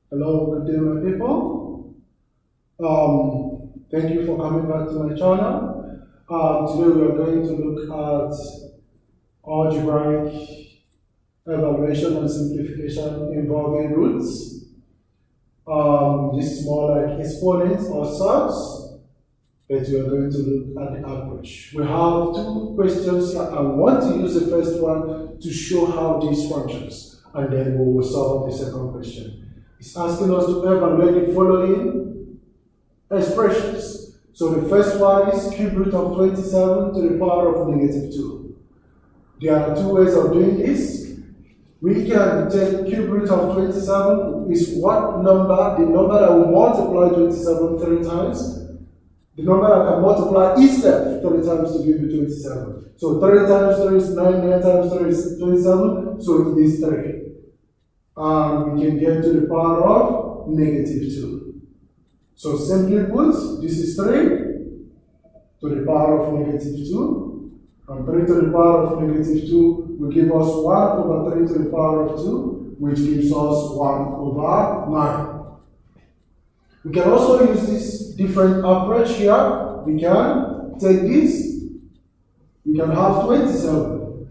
Hello, good day, my people. Thank you for coming back to my channel. Today we are going to look at algebraic evaluation and simplification involving roots. This is more like exponents or surds, but we are going to look at the approach. We have two questions here. I want to use the first one to show how this functions, and then we will solve the second question. It's asking us to evaluate the following expressions. So the first one is cube root of 27 to the power of -2. There are two ways of doing this. We can take cube root of 27 is what number? The number that will multiply 27 3 times. The number that can multiply each step 3 times to give you 27. So 3 times 3 is 9, 9 times 3 is 27, so it is 3. And we can get to the power of -2. So simply put, this is 3 to the power of -2, and 3 to the power of -2 will give us 1 over 3 to the power of 2, which gives us 1 over 9. We can also use this different approach here. We can take this, we can have 27,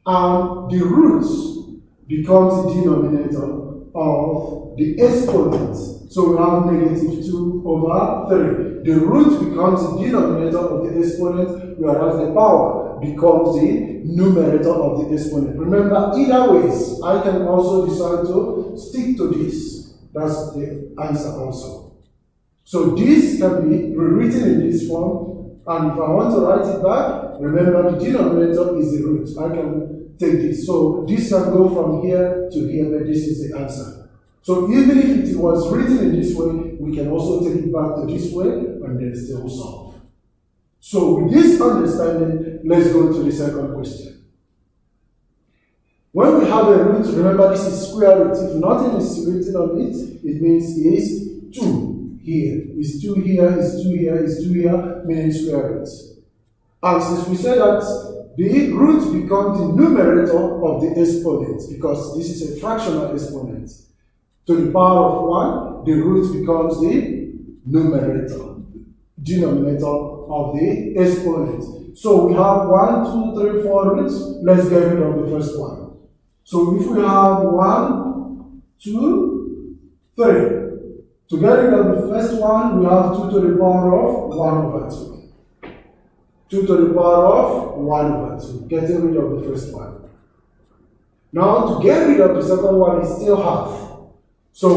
and the roots becomes the denominator of the exponent. So we have -2 over 3. The root becomes the denominator of the exponent, whereas the power becomes the numerator of the exponent. Remember, either ways, I can also decide to stick to this. That's the answer also. So this can be rewritten in this form, and if I want to write it back, remember the denominator is the root. I can take this. So this can go from here to here, but this is the answer. So even if it was written in this way, we can also take it back to this way and then still solve. So with this understanding, let's go to the second question. When we have a root, remember this is square root. If nothing is written on it, it means it is 2 here. It's 2 here, it's 2 here, it's 2 here, meaning square root. And since we said that the root becomes the numerator of the exponent, because this is a fractional exponent. To the power of 1, the root becomes the denominator of the exponent. So we have 1, 2, 3, 4 roots. Let's get rid of the first one. So if we have 1, 2, 3. To get rid of the first one, we have 2 to the power of 1 over 2. 2 to the power of 1 over 2, getting rid of the first one. Now, to get rid of the second one is still half. So,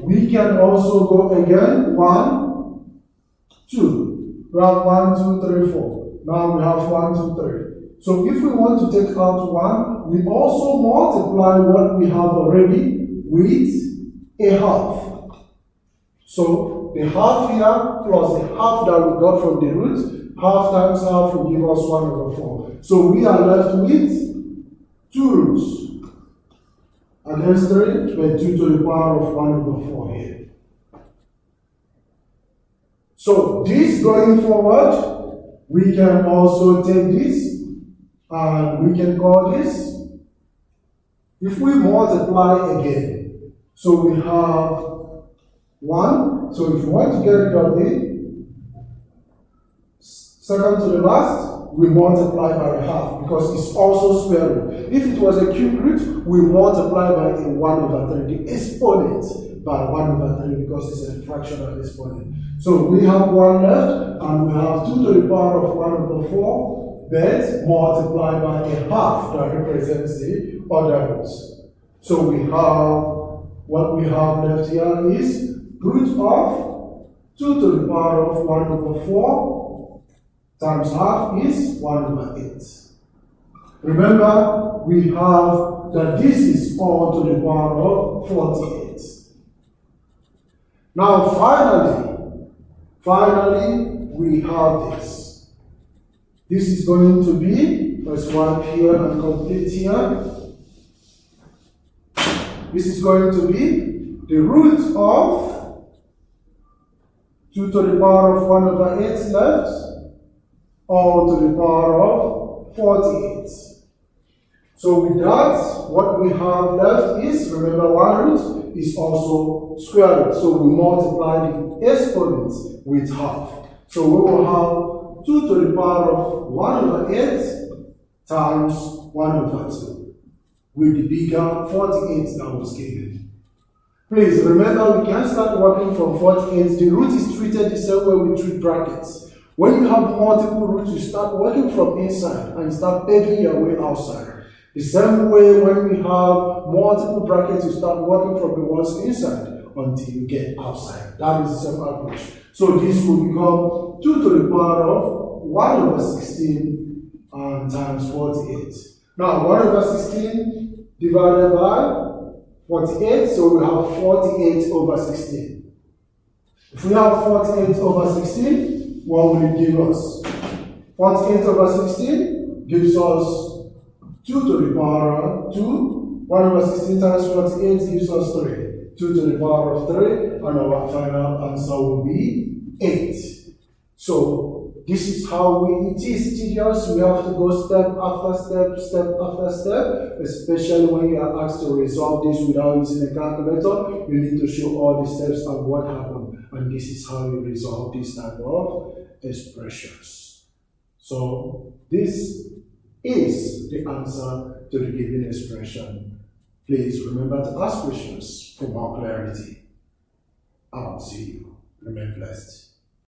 we can also go again, 1, 2. We have 1, 2, 3, 4. Now we have 1, 2, 3. So, if we want to take out 1, we also multiply what we have already with a half. So, the half here plus the half that we got from the root, half times half will give us 1 over 4. So we are left with 2 roots. Against 3, we're 2 to the power of 1 over 4 here. So this going forward, we can also take this, and we can call this, if we multiply again, so we have 1. So if you want to get rid of the second to the last, we multiply by half because it's also square root. If it was a cube root, we multiply by a 1 over 3, the exponent by 1 over 3 because it's a fractional exponent. So we have 1 left, and we have 2 to the power of 1 over 4, but multiply by a half that represents the other roots. So we have, what we have left here is root of 2 to the power of 1 over 4 times half is 1 over 8. Remember, we have that this is all to the power of 48. Now, finally, we have this. This is going to be, let's wipe here and complete here. This is going to be the root of 2 to the power of 1 over 8 left, all to the power of 48. So with that, what we have left is, remember 1 root is also square root. So we multiply the exponent with half. So we will have 2 to the power of 1 over 8 times 1 over 2 with the bigger 48 that was given. Please remember, we can start working from 48. The root is treated the same way we treat brackets. When you have multiple roots, you start working from inside and start pegging your way outside. The same way when we have multiple brackets, you start working from the ones inside until you get outside. That is the same approach. So this will become 2 to the power of 1 over 16 times 48. Now 1 over 16 divided by 48, so we have 48 over 16. If we have 48 over 16, what will it give us? 48 over 16 gives us 2 to the power of 2. 1 over 16 times 48 gives us 3. 2 to the power of 3, and our final answer will be 8. So this is how it is tedious. We have to go step after step, step after step, especially when you are asked to resolve this without using a calculator. You need to show all the steps and what happened, and this is how you resolve this type of expressions. So this is the answer to the given expression. Please remember to ask questions for more clarity. I'll see you. Remain blessed.